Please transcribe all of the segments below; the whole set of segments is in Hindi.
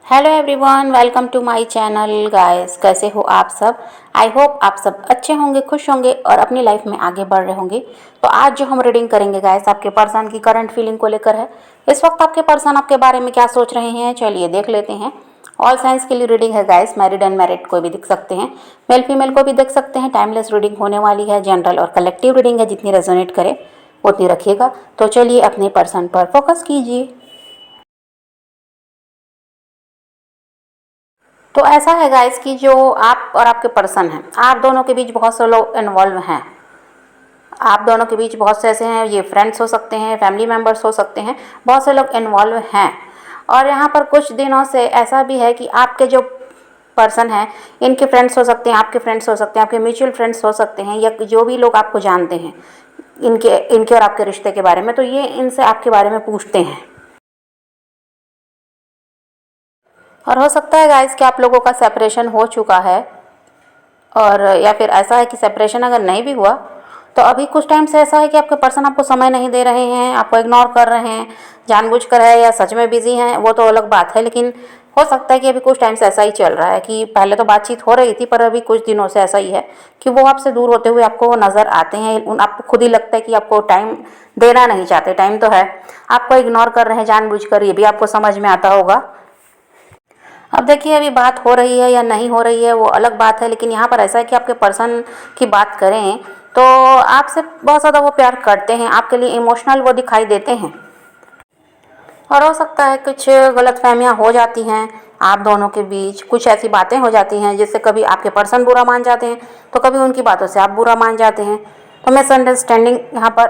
Hello everyone, welcome to my channel guys. कैसे हो आप सब? आई होप आप सब अच्छे होंगे, खुश होंगे और अपनी लाइफ में आगे बढ़ रहे होंगे। तो आज जो हम रीडिंग करेंगे गाइस, आपके पर्सन की करंट फीलिंग को लेकर है। इस वक्त आपके पर्सन आपके बारे में क्या सोच रहे हैं, चलिए देख लेते हैं। ऑल साइंस के लिए रीडिंग है गाइस, मैरिड अनमैरिड कोई भी देख सकते हैं, मेल फीमेल को भी देख सकते हैं। टाइमलेस रीडिंग होने वाली है, जनरल और कलेक्टिव रीडिंग है, जितनी रेजोनेट करे उतनी रखिएगा। तो चलिए अपने पर्सन पर फोकस कीजिए। तो ऐसा है गाइस कि जो आप और आपके पर्सन हैं, आप दोनों के बीच बहुत से लोग इन्वॉल्व हैं। आप दोनों के बीच बहुत से ऐसे हैं, ये फ्रेंड्स हो सकते हैं, फैमिली मेम्बर्स हो सकते हैं, बहुत से लोग इन्वॉल्व हैं। और यहाँ पर कुछ दिनों से ऐसा भी है कि आपके जो पर्सन हैं, इनके फ्रेंड्स हो सकते हैं, आपके फ्रेंड्स हो सकते हैं, आपके म्यूचुअल फ्रेंड्स हो सकते हैं, या जो भी लोग आपको जानते हैं इनके इनके और आपके रिश्ते के बारे में, तो ये इनसे आपके बारे में पूछते हैं। और हो सकता है गाइस कि आप लोगों का सेपरेशन हो चुका है, और या फिर ऐसा है कि सेपरेशन अगर नहीं भी हुआ तो अभी कुछ टाइम से ऐसा है कि आपके पर्सन आपको समय नहीं दे रहे हैं, आपको इग्नोर कर रहे हैं, जानबूझकर है या सच में बिजी हैं, वो तो अलग बात है। लेकिन हो सकता है कि अभी कुछ टाइम से ऐसा ही चल रहा है कि पहले तो बातचीत हो रही थी, पर अभी कुछ दिनों से ऐसा ही है कि वो आपसे दूर होते हुए आपको नज़र आते हैं। आपको खुद ही लगता है कि आपको टाइम देना नहीं चाहते। टाइम तो है, आपको इग्नोर कर रहे हैं जानबूझकर, ये भी आपको समझ में आता होगा। अब देखिए, अभी बात हो रही है या नहीं हो रही है वो अलग बात है, लेकिन यहाँ पर ऐसा है कि आपके पर्सन की बात करें तो आपसे बहुत ज़्यादा वो प्यार करते हैं, आपके लिए इमोशनल वो दिखाई देते हैं। और हो सकता है कुछ गलतफहमियाँ हो जाती हैं आप दोनों के बीच, कुछ ऐसी बातें हो जाती हैं जिससे कभी आपके पर्सन बुरा मान जाते हैं तो कभी उनकी बातों से आप बुरा मान जाते हैं। तो मिसअंडरस्टैंडिंग यहाँ पर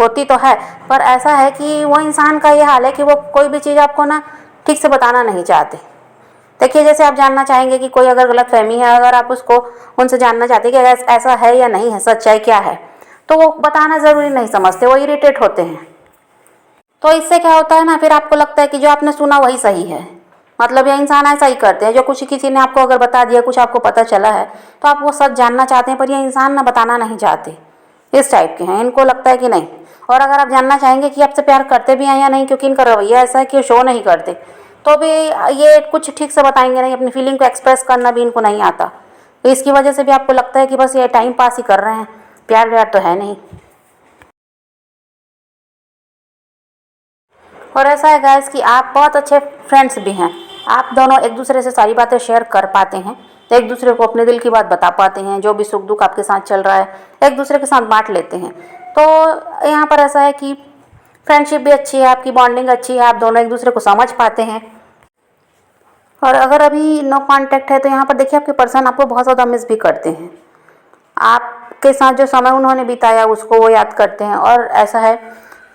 होती तो है, पर ऐसा है कि वो इंसान का ये हाल है कि वो कोई भी चीज़ आपको ना ठीक से बताना नहीं चाहते। देखिए, जैसे आप जानना चाहेंगे कि कोई अगर गलत फहमी है, अगर आप उसको उनसे जानना चाहते हैं कि ऐसा है या नहीं है, सच्चाई क्या है, तो वो बताना ज़रूरी नहीं समझते, वो इरिटेट होते हैं। तो इससे क्या होता है ना, फिर आपको लगता है कि जो आपने सुना वही सही है। मतलब ये इंसान ऐसा ही करते हैं, जो कुछ किसी ने आपको अगर बता दिया, कुछ आपको पता चला है तो आप वो सच जानना चाहते हैं, पर ये इंसान ना बताना नहीं चाहते। इस टाइप के हैं, इनको लगता है कि नहीं। और अगर आप जानना चाहेंगे कि आपसे प्यार करते भी हैं या नहीं, क्योंकि इनका रवैया ऐसा है कि वो शो नहीं करते, तो भी ये कुछ ठीक से बताएंगे नहीं, अपनी फीलिंग को एक्सप्रेस करना भी इनको नहीं आता। तो इसकी वजह से भी आपको लगता है कि बस ये टाइम पास ही कर रहे हैं, प्यार व्यार तो है नहीं। और ऐसा है गाइस कि आप बहुत अच्छे फ्रेंड्स भी हैं। आप दोनों एक दूसरे से सारी बातें शेयर कर पाते हैं, तो एक दूसरे को अपने दिल की बात बता पाते हैं, जो भी सुख दुख आपके साथ चल रहा है एक दूसरे के साथ बांट लेते हैं। तो यहाँ पर ऐसा है कि फ्रेंडशिप भी अच्छी है, आपकी बॉन्डिंग अच्छी है, आप दोनों एक दूसरे को समझ पाते हैं। और अगर अभी नो कांटेक्ट है तो यहाँ पर देखिए, आपके पर्सन आपको बहुत ज़्यादा मिस भी करते हैं। आपके साथ जो समय उन्होंने बिताया उसको वो याद करते हैं। और ऐसा है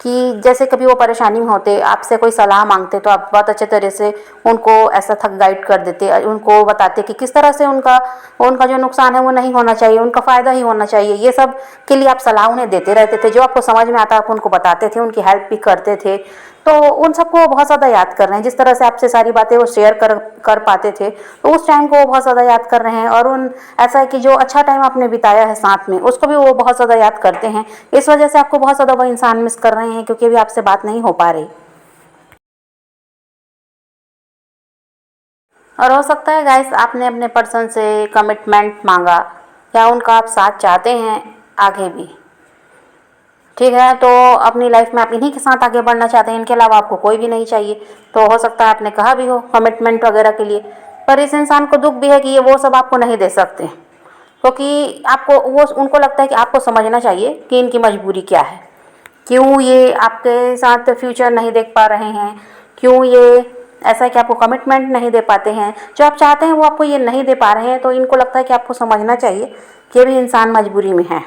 कि जैसे कभी वो परेशानी में होते, आपसे कोई सलाह मांगते, तो आप बहुत अच्छे तरह से उनको ऐसा थक गाइड कर देते, उनको बताते कि किस तरह से उनका उनका जो नुकसान है वो नहीं होना चाहिए, उनका फ़ायदा ही होना चाहिए। ये सब के लिए आप सलाह उन्हें देते रहते थे, जो आपको समझ में आता आप उनको बताते थे, उनकी हेल्प भी करते थे। तो उन सबको वो बहुत ज़्यादा याद कर रहे हैं, जिस तरह से आपसे सारी बातें वो शेयर कर कर पाते थे, तो उस टाइम को वो बहुत ज़्यादा याद कर रहे हैं। और उन ऐसा है कि जो अच्छा टाइम आपने बिताया है साथ में, उसको भी वो बहुत ज़्यादा याद करते हैं। इस वजह से आपको बहुत ज़्यादा वो इंसान मिस कर रहे हैं, क्योंकि अभी आपसे बात नहीं हो पा रही। और हो सकता है गाइस, आपने अपने पर्सन से कमिटमेंट मांगा, या उनका आप साथ चाहते हैं आगे भी। ठीक है, तो अपनी लाइफ में आप इन्हीं के साथ आगे बढ़ना चाहते हैं, इनके अलावा आपको कोई भी नहीं चाहिए। तो हो सकता है आपने कहा भी हो कमिटमेंट वगैरह के लिए, पर इस इंसान को दुख भी है कि ये वो सब आपको नहीं दे सकते, क्योंकि आपको वो उनको लगता है कि आपको समझना चाहिए कि इनकी मजबूरी क्या है, क्यों ये आपके साथ फ्यूचर नहीं देख पा रहे हैं, क्यों ये ऐसा है कि आपको कमिटमेंट नहीं दे पाते हैं, जो आप चाहते हैं वो आपको ये नहीं दे पा रहे हैं। तो इनको लगता है कि आपको समझना चाहिए कि ये भी इंसान मजबूरी में है।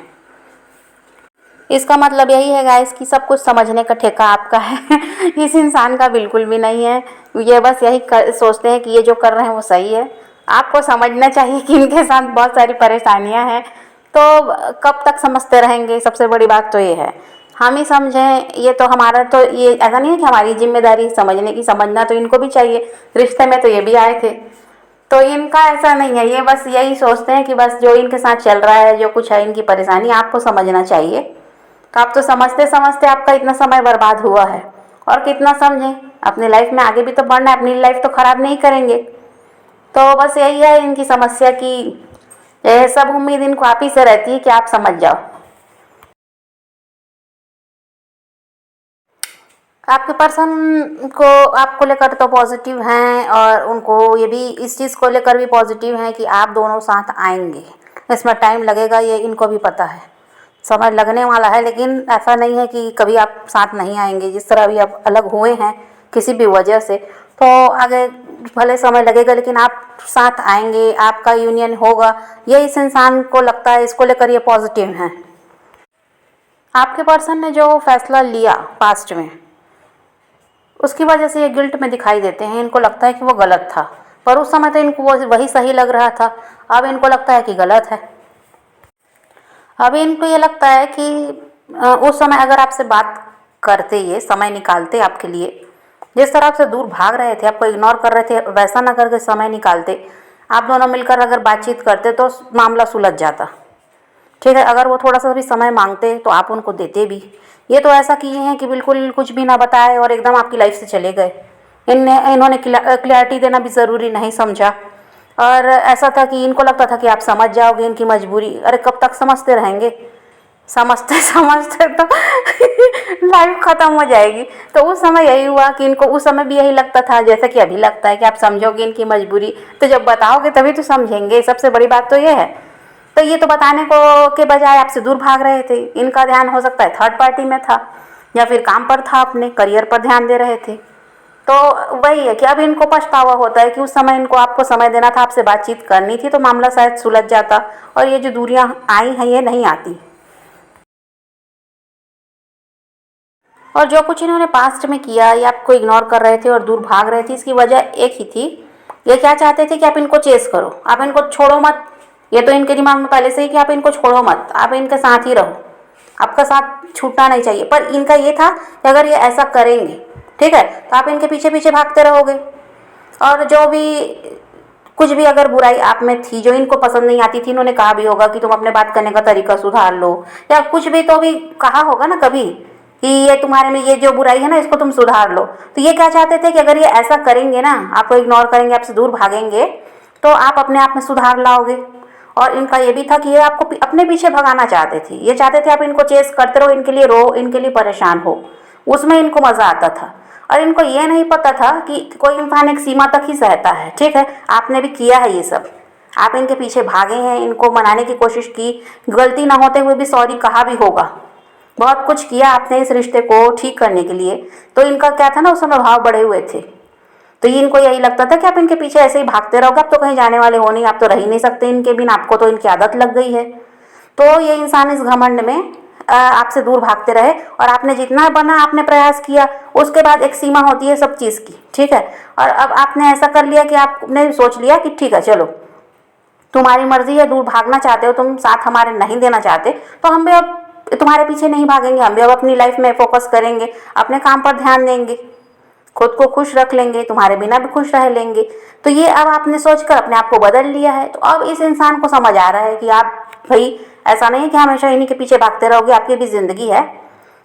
इसका मतलब यही है गाइस कि सब कुछ समझने का ठेका आपका है। इस इंसान का बिल्कुल भी नहीं है। ये बस यही सोचते हैं कि ये जो कर रहे हैं वो सही है। आपको समझना चाहिए कि इनके साथ बहुत सारी परेशानियां हैं। तो कब तक समझते रहेंगे, सबसे बड़ी बात तो ये है। हम ही समझें, ये तो हमारा तो ये ऐसा नहीं है कि हमारी जिम्मेदारी समझने की, समझना तो इनको भी चाहिए। रिश्ते में तो ये भी आए थे। तो इनका ऐसा नहीं है, ये बस यही सोचते हैं कि बस जो इनके साथ चल रहा है, जो कुछ है इनकी परेशानी, आपको समझना चाहिए। तो आप तो समझते समझते आपका इतना समय बर्बाद हुआ है, और कितना समझें। अपनी लाइफ में आगे भी तो बढ़ना है, अपनी लाइफ तो ख़राब नहीं करेंगे। तो बस यही है इनकी समस्या कि ये सब उम्मीद इनको आप ही से रहती है कि आप समझ जाओ। आपके पर्सन को आपको लेकर तो पॉजिटिव हैं, और उनको ये भी इस चीज़ को लेकर भी पॉजिटिव हैं कि आप दोनों साथ आएंगे। इसमें टाइम लगेगा, ये इनको भी पता है, समय लगने वाला है, लेकिन ऐसा नहीं है कि कभी आप साथ नहीं आएंगे। जिस तरह अभी आप अलग हुए हैं किसी भी वजह से, तो आगे भले समय लगेगा लेकिन आप साथ आएंगे, आपका यूनियन होगा। ये इस इंसान को लगता है, इसको लेकर ये पॉजिटिव हैं। आपके पर्सन ने जो फैसला लिया पास्ट में, उसकी वजह से ये गिल्ट में दिखाई देते हैं। इनको लगता है कि वो गलत था, पर उस समय तो इनको वो वही सही लग रहा था। अब इनको लगता है कि गलत है। अब इनको ये लगता है कि उस समय अगर आपसे बात करते, ये समय निकालते आपके लिए, जिस तरह आपसे दूर भाग रहे थे, आपको इग्नोर कर रहे थे, वैसा ना करके समय निकालते, आप दोनों मिलकर अगर बातचीत करते तो मामला सुलझ जाता। ठीक है, अगर वो थोड़ा सा भी समय मांगते तो आप उनको देते भी। ये तो ऐसा किए हैं कि बिल्कुल कुछ भी ना बताए और एकदम आपकी लाइफ से चले गए। इन्होंने क्लैरिटी देना भी ज़रूरी नहीं समझा, और ऐसा था कि इनको लगता था कि आप समझ जाओगे इनकी मजबूरी। अरे कब तक समझते रहेंगे, समझते समझते तो लाइफ ख़त्म हो जाएगी। तो उस समय यही हुआ कि इनको उस समय भी यही लगता था जैसा कि अभी लगता है कि आप समझोगे इनकी मजबूरी, तो जब बताओगे तभी तो समझेंगे। सबसे बड़ी बात तो ये है। तो ये तो बताने को के बजाय आपसे दूर भाग रहे थे। इनका ध्यान हो सकता है थर्ड पार्टी में था, या फिर काम पर था, अपने करियर पर ध्यान दे रहे थे। तो वही है कि अब इनको पछतावा होता है कि उस समय इनको आपको समय देना था, आपसे बातचीत करनी थी, तो मामला शायद सुलझ जाता, और ये जो दूरियां आई हैं ये नहीं आती। और जो कुछ इन्होंने पास्ट में किया, ये आपको इग्नोर कर रहे थे और दूर भाग रहे थे, इसकी वजह एक ही थी। ये क्या चाहते थे कि आप इनको चेस करो, आप इनको छोड़ो मत। ये तो इनके दिमाग में पहले से ही कि आप इनको छोड़ो मत, आप इनके साथ ही रहो, आपका साथ छूटना नहीं चाहिए। पर इनका ये था कि अगर ये ऐसा करेंगे, ठीक है, तो आप इनके पीछे पीछे भागते रहोगे, और जो भी कुछ भी अगर बुराई आप में थी जो इनको पसंद नहीं आती थी, इन्होंने कहा भी होगा कि तुम अपने बात करने का तरीका सुधार लो, या कुछ भी तो भी कहा होगा ना कभी कि ये तुम्हारे में ये जो बुराई है ना, इसको तुम सुधार लो। तो ये क्या चाहते थे कि अगर ये ऐसा करेंगे ना, आपको इग्नोर करेंगे, आपसे दूर भागेंगे, तो आप अपने आप में सुधार लाओगे। और इनका ये भी था कि ये आपको अपने पीछे भगाना चाहते थे। ये चाहते थे आप इनको चेस करते रहो, इनके लिए रो, इनके लिए परेशान हो, उसमें इनको मज़ा आता था। और इनको ये नहीं पता था कि कोई इंसान एक सीमा तक ही सहता है। ठीक है, आपने भी किया है ये सब, आप इनके पीछे भागे हैं, इनको मनाने की कोशिश की, गलती ना होते हुए भी सॉरी कहा भी होगा, बहुत कुछ किया आपने इस रिश्ते को ठीक करने के लिए। तो इनका क्या था ना, उस समय भाव बढ़े हुए थे। तो इनको यही लगता था कि आप इनके पीछे ऐसे ही भागते रहोगे, आप तो कहीं जाने वाले हो नहीं, आप तो रह ही नहीं सकते इनके बिना, आपको तो इनकी आदत लग गई है। तो ये इंसान इस घमंड में आपसे दूर भागते रहे, और आपने जितना बना आपने प्रयास किया, उसके बाद एक सीमा होती है सब चीज़ की। ठीक है, और अब आपने ऐसा कर लिया कि आपने सोच लिया कि ठीक है चलो तुम्हारी मर्जी है, दूर भागना चाहते हो तुम, साथ हमारे नहीं देना चाहते, तो हम भी अब तुम्हारे पीछे नहीं भागेंगे, हम भी अब अपनी लाइफ में फोकस करेंगे, अपने काम पर ध्यान देंगे, खुद को खुश रख लेंगे, तुम्हारे बिना भी खुश रह लेंगे। तो ये अब आपने सोचकर अपने आप को बदल लिया है। तो अब इस इंसान को समझ आ रहा है कि आप भाई ऐसा नहीं है कि हमेशा इन्हीं के पीछे भागते रहोगे, आपकी भी ज़िंदगी है।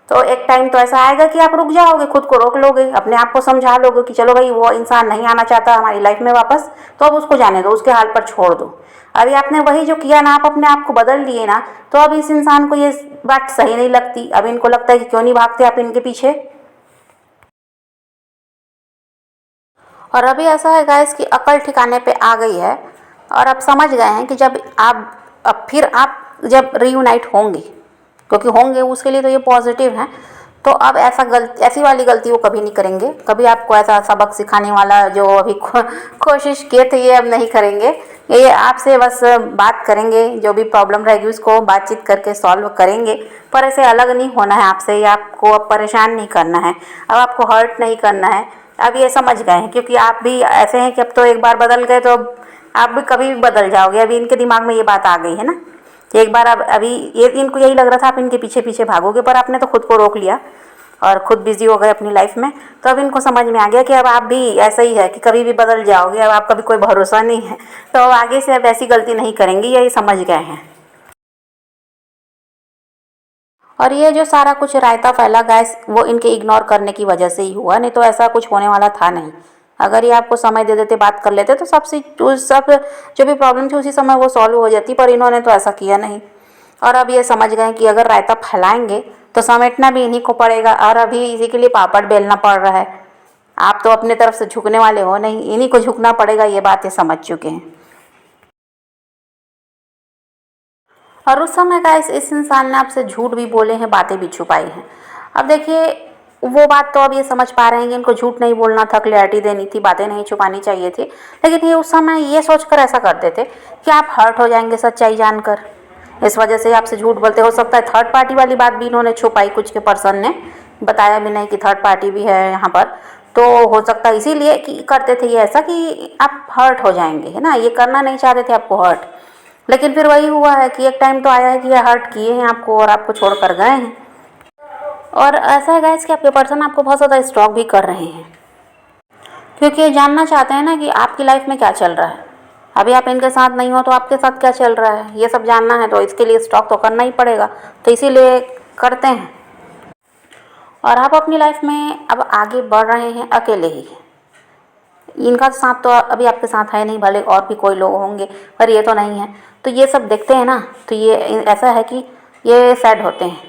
तो एक टाइम तो ऐसा आएगा कि आप रुक जाओगे, खुद को रोक लोगे, अपने आप को समझा लोगे कि चलो भाई वो इंसान नहीं आना चाहता हमारी लाइफ में वापस, तो अब उसको जाने दो, उसके हाल पर छोड़ दो। अभी आपने वही जो किया ना, आप अपने आप को बदल लिए ना, तो अब इस इंसान को ये बात सही नहीं लगती। अब इनको लगता है कि क्यों नहीं भागते आप इनके पीछे। और अभी ऐसा है गाइस कि अकल ठिकाने पे आ गई है, और अब समझ गए हैं कि जब आप अब फिर आप जब रीयूनाइट होंगे, क्योंकि होंगे उसके लिए तो ये पॉजिटिव हैं, तो अब ऐसी वाली गलती वो कभी नहीं करेंगे। कभी आपको ऐसा सबक सिखाने वाला जो अभी कोशिश किए थे ये अब नहीं करेंगे। ये आपसे बस बात करेंगे, जो भी प्रॉब्लम रहेगी उसको बातचीत करके सॉल्व करेंगे, पर ऐसे अलग नहीं होना है आपसे, या आपको अब परेशान नहीं करना है, अब आपको हर्ट नहीं करना है। अब ये समझ गए हैं, क्योंकि आप भी ऐसे हैं कि अब तो एक बार बदल गए तो अब आप भी कभी भी बदल जाओगे। अभी इनके दिमाग में ये बात आ गई है ना कि एक बार अब अभी ये इनको यही लग रहा था आप इनके पीछे पीछे भागोगे, पर आपने तो खुद को रोक लिया और खुद बिजी हो गए अपनी लाइफ में। तो अब इनको समझ में आ गया कि अब आप भी ऐसा ही है कि कभी भी बदल जाओगे, अब आपका भी कोई भरोसा नहीं है, तो अब आगे से अब ऐसी गलती नहीं करेंगे, यही समझ गए हैं। और ये जो सारा कुछ रायता फैला गैस, वो इनके इग्नोर करने की वजह से ही हुआ, नहीं तो ऐसा कुछ होने वाला था नहीं। अगर ये आपको समय दे देते, बात कर लेते, तो सब जो भी प्रॉब्लम थी उसी समय वो सॉल्व हो जाती, पर इन्होंने तो ऐसा किया नहीं। और अब ये समझ गए कि अगर रायता फैलाएंगे तो समेटना भी इन्हीं को पड़ेगा, और अभी इसी के लिए पापड़ बेलना पड़ रहा है। आप तो अपने तरफ से झुकने वाले हो नहीं, इन्हीं को झुकना पड़ेगा, ये बात ये समझ चुके हैं। और उस समय गाइस इस इंसान ने आपसे झूठ भी बोले हैं, बातें भी छुपाई हैं। अब देखिए, वो बात तो अब ये समझ पा रहे हैं कि इनको झूठ नहीं बोलना था, क्लैरिटी देनी थी, बातें नहीं छुपानी चाहिए थी। लेकिन ये उस समय ये सोचकर ऐसा करते थे कि आप हर्ट हो जाएंगे सच्चाई जानकर, इस वजह से आपसे झूठ बोलते। हो सकता है थर्ड पार्टी वाली बात भी इन्होंने छुपाई, कुछ के पर्सन ने बताया भी नहीं कि थर्ड पार्टी भी है यहाँ पर। तो हो सकता है इसीलिए कि करते थे ये ऐसा कि आप हर्ट हो जाएंगे, है ना, ये करना नहीं चाहते थे आपको हर्ट। लेकिन फिर वही हुआ है कि एक टाइम तो आया है कि ये हर्ट किए हैं आपको और आपको छोड़ कर गए हैं। और ऐसा है गाइस कि आपके पर्सन आपको बहुत ज़्यादा स्टॉक भी कर रहे हैं, क्योंकि ये जानना चाहते हैं ना कि आपकी लाइफ में क्या चल रहा है। अभी आप इनके साथ नहीं हो तो आपके साथ क्या चल रहा है, ये सब जानना है, तो इसके लिए स्टॉक तो करना ही पड़ेगा, तो इसीलिए करते हैं। और आप अपनी लाइफ में अब आगे बढ़ रहे हैं अकेले ही। इनका साथ तो अभी आपके साथ है नहीं, भले और भी कोई लोग होंगे, पर ये तो नहीं है। तो ये सब देखते हैं ना, तो ये ऐसा है कि ये सैड होते हैं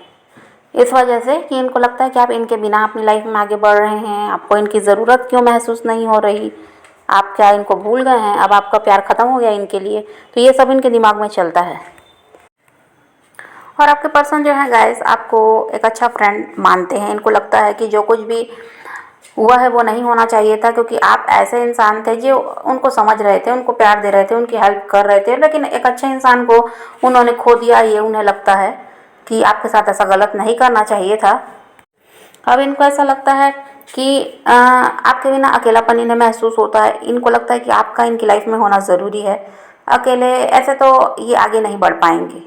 इस वजह से कि इनको लगता है कि आप इनके बिना अपनी लाइफ में आगे बढ़ रहे हैं, आपको इनकी ज़रूरत क्यों महसूस नहीं हो रही, आप क्या इनको भूल गए हैं, अब आपका प्यार ख़त्म हो गया इनके लिए। तो ये सब इनके दिमाग में चलता है। और आपके पर्सन जो है गाइस आपको एक अच्छा फ्रेंड मानते हैं। इनको लगता है कि जो कुछ भी हुआ है वो नहीं होना चाहिए था, क्योंकि आप ऐसे इंसान थे जो उनको समझ रहे थे, उनको प्यार दे रहे थे, उनकी हेल्प कर रहे थे। लेकिन एक अच्छे इंसान को उन्होंने खो दिया, ये उन्हें लगता है कि आपके साथ ऐसा गलत नहीं करना चाहिए था। अब इनको ऐसा लगता है कि आपके बिना अकेलापन इन्हें महसूस होता है। इनको लगता है कि आपका इनकी लाइफ में होना ज़रूरी है, अकेले ऐसे तो ये आगे नहीं बढ़ पाएंगे।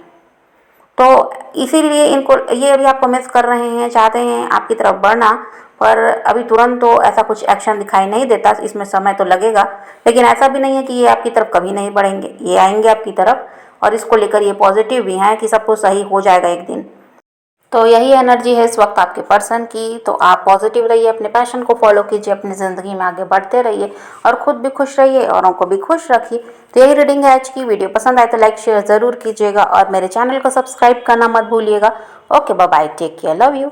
तो इसीलिए इनको ये अभी आपको मिस कर रहे हैं, चाहते हैं आपकी तरफ बढ़ना, पर अभी तुरंत तो ऐसा कुछ एक्शन दिखाई नहीं देता, इसमें समय तो लगेगा। लेकिन ऐसा भी नहीं है कि ये आपकी तरफ कभी नहीं बढ़ेंगे, ये आएंगे आपकी तरफ, और इसको लेकर ये पॉजिटिव भी हैं कि सब कुछ सही हो जाएगा एक दिन। तो यही एनर्जी है इस वक्त आपके पर्सन की। तो आप पॉजिटिव रहिए, अपने पैशन को फॉलो कीजिए, अपनी ज़िंदगी में आगे बढ़ते रहिए और ख़ुद भी खुश रहिए, औरों को भी खुश रखिए। तो यही रीडिंग है आज की। वीडियो पसंद आए तो लाइक शेयर ज़रूर कीजिएगा और मेरे चैनल को सब्सक्राइब करना मत भूलिएगा। Okay, bye bye, take care, love you.